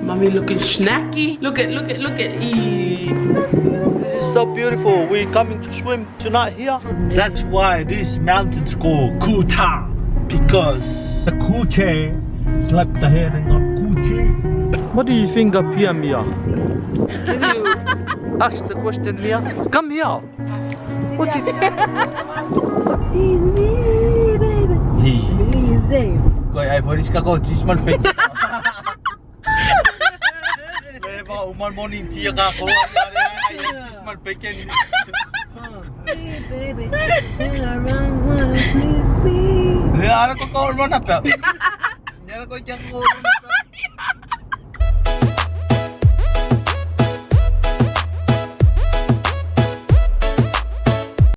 Mommy looking snacky. Look at Eve. This is so beautiful. We're coming to swim tonight here. That's why this mountain's called Coot-tha, because the Coot-tha is like the heading of Coot-tha. What do you think of here, Mia? Can you ask the question, Mia? Come here. What did He's me, baby. He's Dave. Coi ai voi riscacco cisman pe. Beba uman morning tia ka ko ai cisman pe ken. Hey, baby. Turn around, wanna please me. Ya ara ko ko ron apa. Ya ko jak ko ron apa.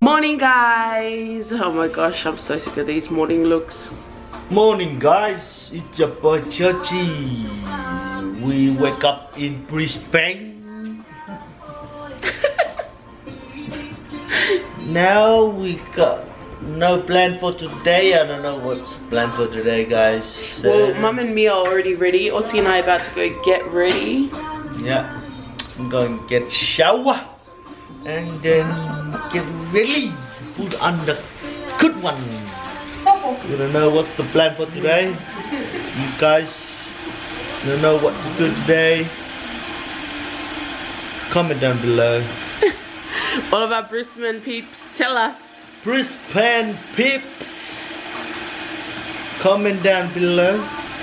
Morning, guys. Oh my gosh, I'm so sick of these morning looks. Morning, guys. It's your boy Churchy. We wake up in Brisbane. Now we got no plan for today. I don't know what's planned for today, guys. So, Well, Mum and me are already ready. Ossie and I are about to go get ready. yeah, I'm going to get shower and then get ready. Put on the good one. You don't know what's the plan for today? You guys don't know what to do today? Comment down below. All of our Brisbane peeps, tell us. Brisbane peeps, comment down below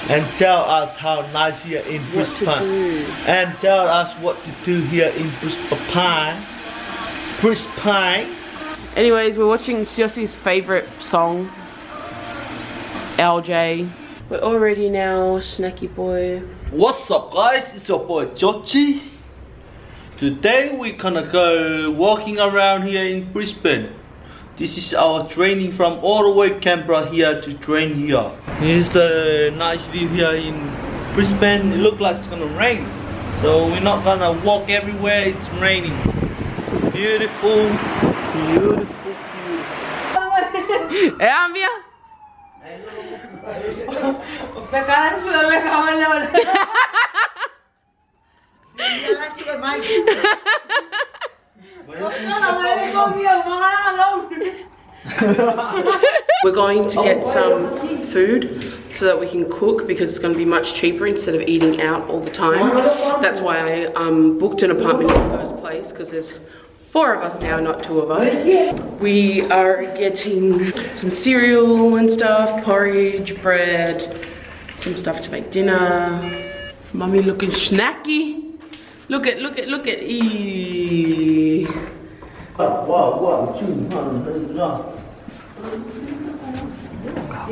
and tell us how nice here in What to Brisbane. do. And tell us what to do here in Brisbane. Brisbane. Anyways, we're watching Siosi's favourite song, LJ. We're all ready now, snacky boy. What's up, guys? It's your boy Jochi. Today we're gonna go walking around here in Brisbane. This is our training from all the way Canberra here to train here. Here's the nice view here in Brisbane. It looks like it's gonna rain, so we're not gonna walk everywhere. It's raining. Beautiful, beautiful, beautiful. Yeah, Mia? We're going to get some food so that we can cook, because it's going to be much cheaper instead of eating out all the time. That's why I booked an apartment in the first place, because there's 4 of us now, not 2 of us. We are getting some cereal and stuff, porridge, bread, some stuff to make dinner. Mummy looking snacky. Look at Eve.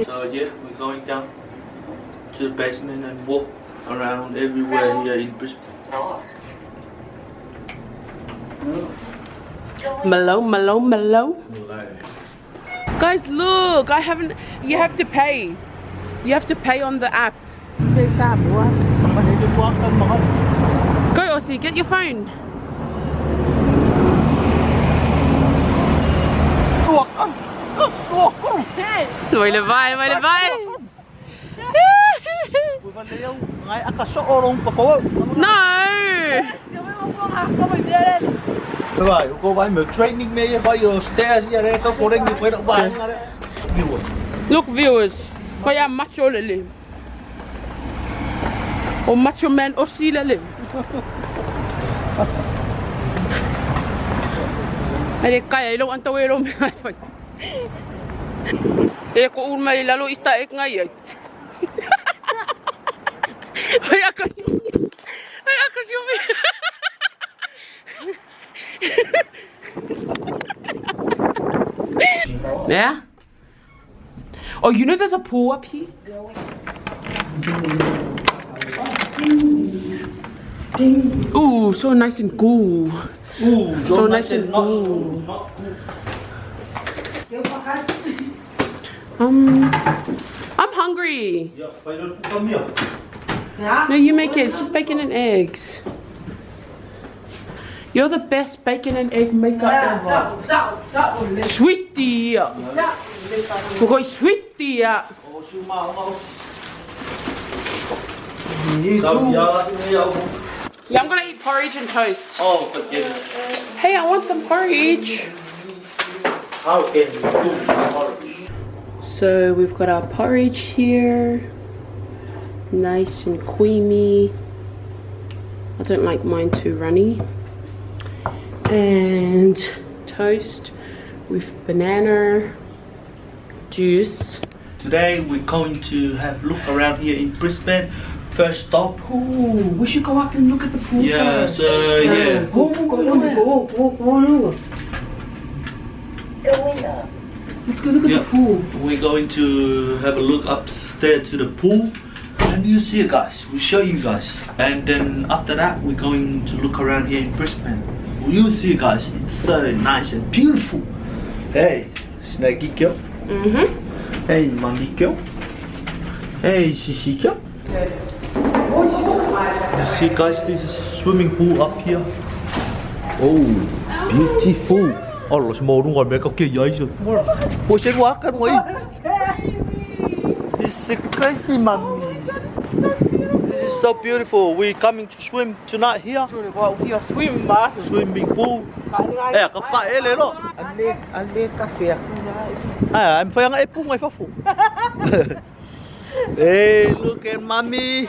So yeah, we're going down to the basement and walk around everywhere here in Brisbane. Mellow. Guys, look, you have to pay. You have to pay on the app. Go, Ossie, get your phone. Vai levar. No! Rồi, cô phải mở training me phải your stairs ra đây, tôi cố định phải động bài ra đấy. Look, viewers, kaya macho lele. O macho man Ossie lele. Ay kaya ilo ang tawero mo. Eh ko un may lalo istaik ngayon. Ay ako yumi. Yeah? Oh, you know there's a pool up here? Ooh, so nice and cool. Ooh, So nice and cool. I'm hungry. No, you make it. It's just bacon and eggs. You're the best bacon and egg maker ever. Sweetie. We're going sweetie. You too. Yeah, I'm gonna eat porridge and toast. Oh, forget it. Hey, I want some porridge. How can you do porridge? So we've got our porridge here. Nice and creamy. I don't like mine too runny. And toast with banana juice. Today we're going to have a look around here in Brisbane. First stop. Ooh, we should go up and look at the pool Yeah, first. so yeah. Go. Let's go look at the pool. We're going to have a look upstairs to the pool. And you see it, guys. We'll show you guys. And then after that, we're going to look around here in Brisbane. You see, guys, it's so nice and beautiful. Hey, Snaggy girl. Hey, Mommy girl. Hey, Shishi girl. You see, guys, this is swimming pool up here. Oh, beautiful. Oh, nó màu đúng rồi, mẹ có kia giấy rồi. Ôi, sẽ quá cân vậy. This is crazy, mommy. This is so beautiful. We're coming to swim tonight here. Swimming pool. Eh, có cái lên đó. Anh lên cà phê. Ah, em phải ăn ép ngay phát phụ. Hey, look at mommy.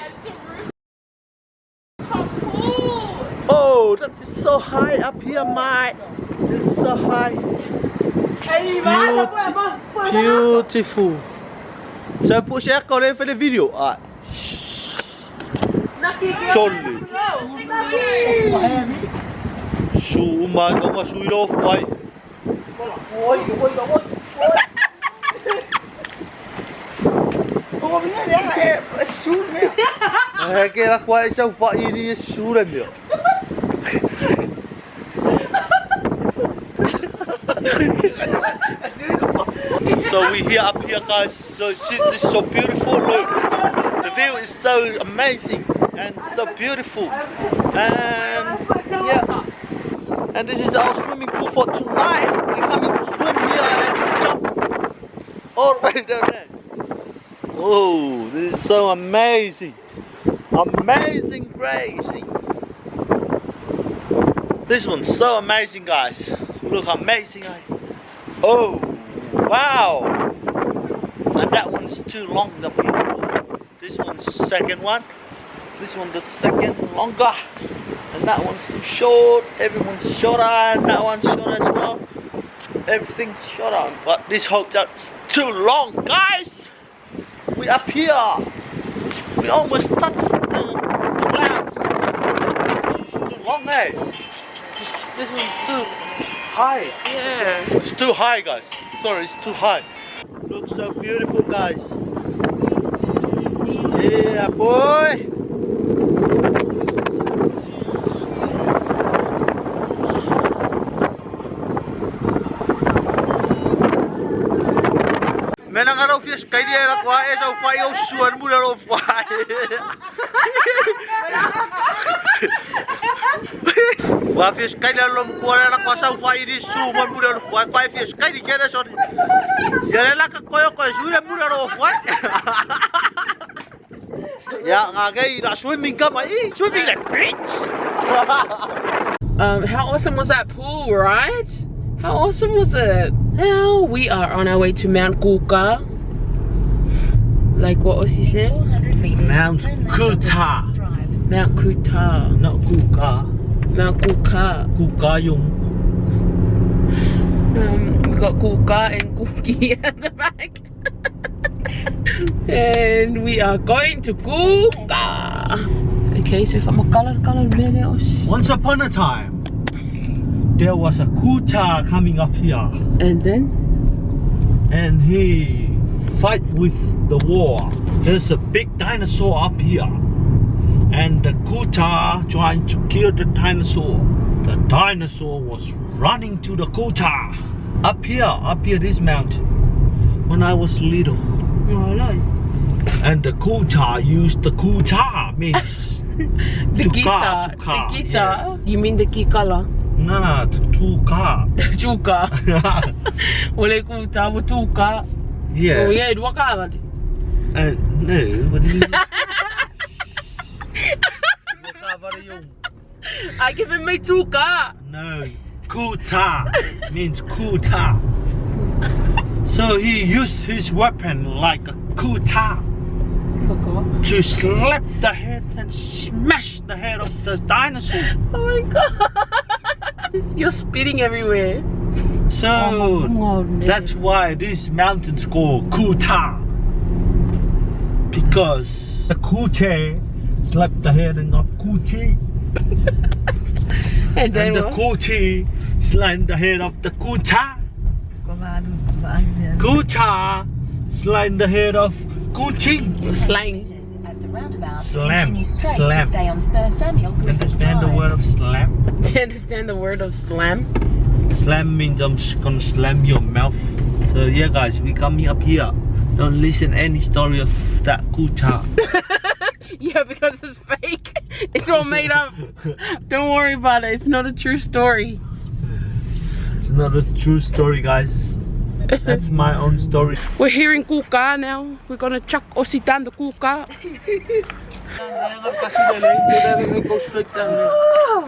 Oh, that is so high up here, mate. It's so high. Beautiful. Saya put share kau dari video. Ah. Jolly. Su mà có mà suy đâu phải. Ôi. Ủa mình nghe là em xuống nè. Cái là quay sao phải đi su rồi nhỉ? So we here up here, guys. So this is so beautiful. Look, the view is so amazing and so beautiful. And yeah, and this is our swimming pool for tonight. We're coming to swim here and jump all the way down there. Oh, this is so amazing, amazing, crazy. This one's so amazing, guys. Look how amazing Oh, wow. And that one's too long, the people. This one's second one. This one the second longer. And that one's too short. Everyone's shorter, and that one's shorter as well. Everything's shorter. But this hotel's too long, guys. We up here. We almost touched the clouds. It's too long, eh? This one's too high. Yeah. It's too high, guys. Sorry, it's too high. Looks so beautiful, guys. Yeah, boy. Menang araw fish kay dia nak wa sa fai au suan mu ro fai. Wa fish kay la lom ko nak wa sa fai di su man mu ro fai fai fish kay di kena so. Ya la ka koyo ko su mu ro fai. Ya ngagai la swimming ka mai swimming like bitch. How awesome was that pool, right? How awesome was it? Now we are on our way to Mount Coot-tha. Like what was he said? Mount Coot-tha. Mount Coot-tha. Not Coot-tha. Mount Coot-tha. Coot-tha yung. We got Coot-tha and Cookie at the back. And we are going to Coot-tha. Okay, so if I'm a color menos. Once upon a time, there was a Coot-tha coming up here. And then? And he fight with the war. There's a big dinosaur up here. And the Coot-tha trying to kill the dinosaur. The dinosaur was running to the Coot-tha. Up here this mountain. When I was little. And the Coot-tha used the Coot-tha means The guitar. car. The guitar. Yeah. You mean the key color? Nah, to car. Chuka. Boleh Coot-tha bertukar. Yeah. Oh yeah, dua kali. No, what do you mean? I give him my tuka. No, Coot-tha means Coot-tha. So he used his weapon like a Coot-tha to slap the head and smash the head of the dinosaur. Oh my god. You're spitting everywhere. So that's why this mountain's called Coot-tha. Because the Coot-tha slapped the head of Coot-tha. And then And the what? Coot-tha slapped the head of the Coot-tha. Coot-tha slapped the head of Coot-tha. Slang. At the roundabout, Slam. continue straight Slam. to stay on Sir Samuel Griffiths Understand the Drive. word of slam? You understand the word of slam? Slam means I'm just gonna slam your mouth. So yeah guys, we coming up here. Don't listen any story of that Coot-tha. Yeah, because it's fake. It's all made up. Don't worry about it. It's not a true story. It's not a true story guys. That's my own story. We're here in Coot-tha now. We're gonna chuck Aussie down the Coot-tha. It may go straight down there.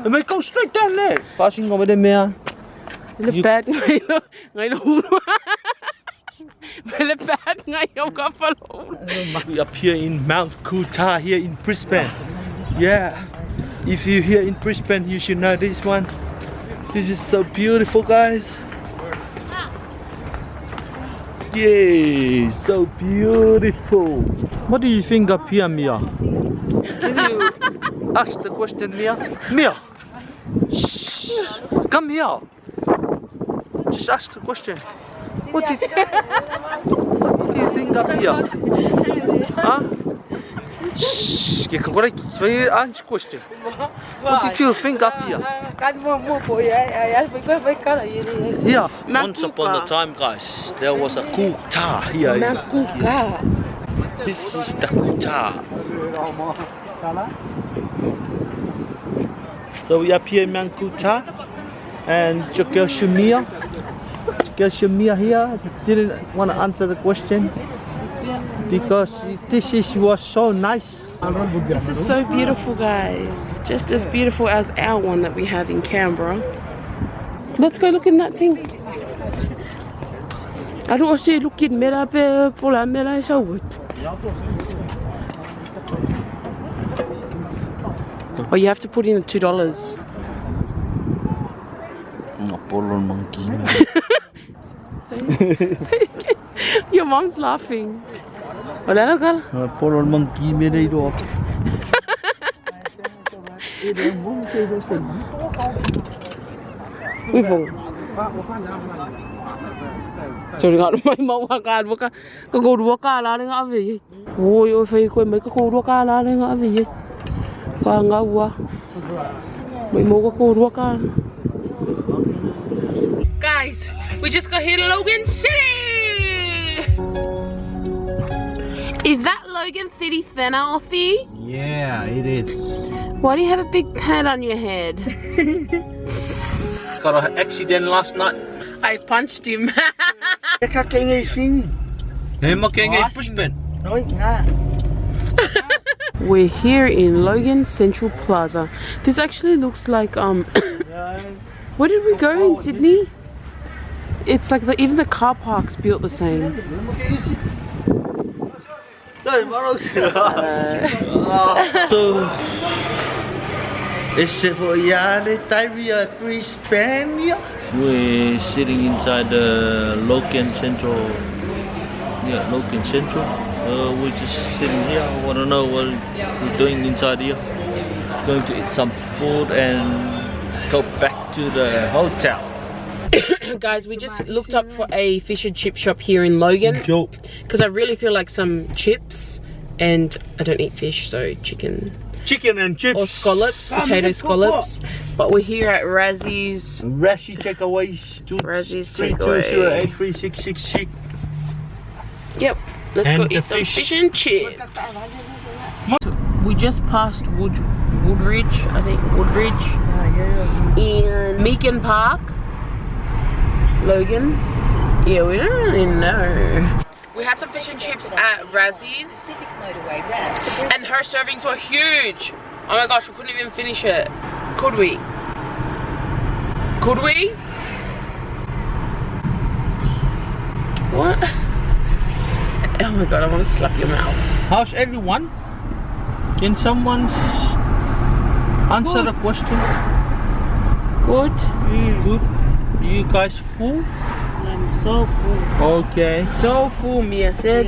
It may go straight down there. Passing over there, Mia. It's bad ngayon. Ngayon. It's bad ngayon ka follow. We up here in Mount Coot-tha here in Brisbane. Yeah. If you're here in Brisbane, you should know this one. This is so beautiful, guys. Yeah, so beautiful. What do you think up here, Mia? Can you ask the question, Mia? Mia! Shh! Come here! Just ask the question. What did you think up here? Huh? Shh! Answer question. What did you think up here? Yeah. Once upon a time, guys, there was a Coot-tha here. Mount Coot-tha. This is the Coot-tha. So we up here in Mount Coot-tha, and Jokel Shumia here didn't want to answer the question because this was so nice. This is so beautiful, guys. Just as beautiful as our one that we have in Canberra. Let's go look in that thing. I don't see look in Melabe, Pola Mela is out. Oh, you have to put in $2. Your mom's laughing. Wala na ka? Polol monkey me dai do. Uy, Phong. Sorry nga, may mawakan mo ka. Kagudwa ka, ala nga avi. Uy, fay ko, may kagudwa ka, ala nga avi. Pangawa. May mo kagudwa ka. Guys, we just got here to Logan City! Is that Logan City Centre, Offie? Yeah, it is. Why do you have a big pad on your head? Got an accident last night. I punched him. Brisbane. We're here in Logan Central Plaza. This actually looks like where did we go in Sydney? It's like even the car park's built the same. We're sitting inside the Logan Central. Yeah, Logan Central. We're just sitting here. I want to know what we're doing inside here. Just going to eat some food and go back to the hotel. Guys, we just looked up for a fish and chip shop here in Logan because I really feel like some chips, and I don't eat fish, so chicken And chips. or scallops, potato scallops. But we're here at Razzie's. Razzie takeaways. Razzie's takeaway. 320-83666. Yep, let's And go the eat some fish. fish and chips. We just passed Woodridge, I think Woodridge, in Meakin Park, Logan. Yeah, we don't really know. We had some fish and chips at Razzie's, Pacific Motorway route to Brisbane. and her servings were huge. Oh my gosh, we couldn't even finish it. Could we? Could we? What? Oh my god, I want to slap your mouth. How's everyone? Can someone answer the question? Good. Good. You guys full? I'm so full. Okay. So full, Mia said.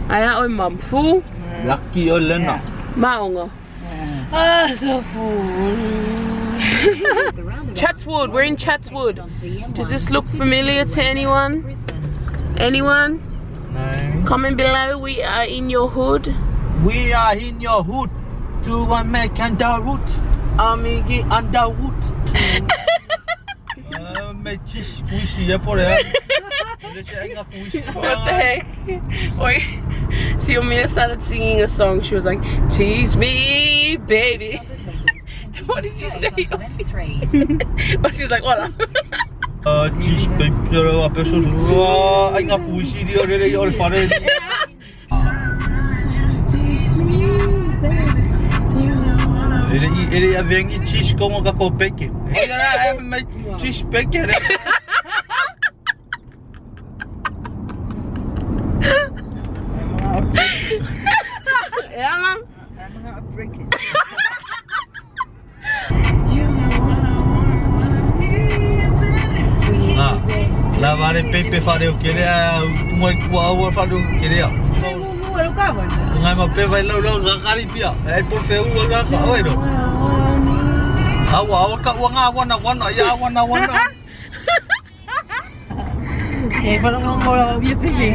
Aya oi mum full. Lucky or Lena? Maonga. Ah, so full. The roundabout Chatswood, we're in Chatswood. onto the M1 Does this look familiar to anyone? Brisbane. Anyone? No. Comment below, we are in your hood. We are in your hood. To one make underwood. Amigi underwood. May cheese squishy for it. What the heck? Oi. See, Mia started singing a song. She was like, tease me, baby. What did you say? But she's like, what? Cheese paper, a person. I got squishy already or for it. Ele vem e cheese como a copeke. Olha, é cheese bacon. Yeah, mom. I'm gonna break it. Ah, lavare pepe fare o que ele é uma hora fare o que ele é. Ngai ma pe vai lo ngakari pia. Ai por feu o ga ka oi ro. Awa ka wanga wana ya wana. Eh, parang ngora biya pisi.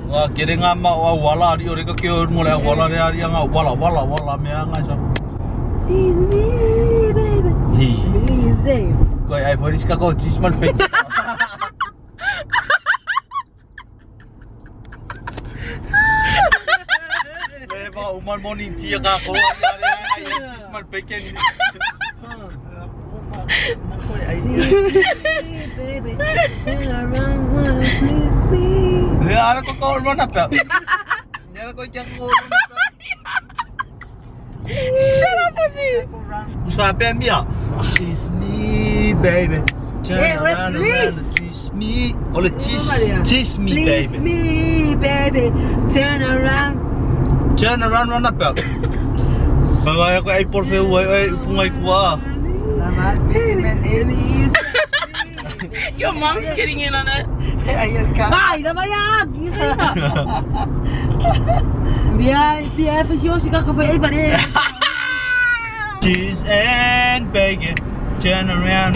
Wa kere nga ma wala ri ore ka ke o mo le wala re ari nga wala me nga sa. Tease me, baby. Easy. Ko ai for iska ko chismal pe. Beba uman morning tia ka ko ai chismal pe ken. Baby, turn around, wanna please me. Ya ara ko ko na pe. Ya ko chang ko na pe. Shut up, Ozzy. Usa pe mia. Kiss me, baby. Turn Hey, around please. and kiss me. Ole kiss me, Please baby. me, baby. Turn around. Turn around na pe. Baba ko ai por feu ai pungai kwa. Lamat, baby, man, Amy. Your mom's getting in on it. Ayun ka. Ay, namayag! Biar pa Siaosi kakapay pa rin. Cheese and bacon. Turn around.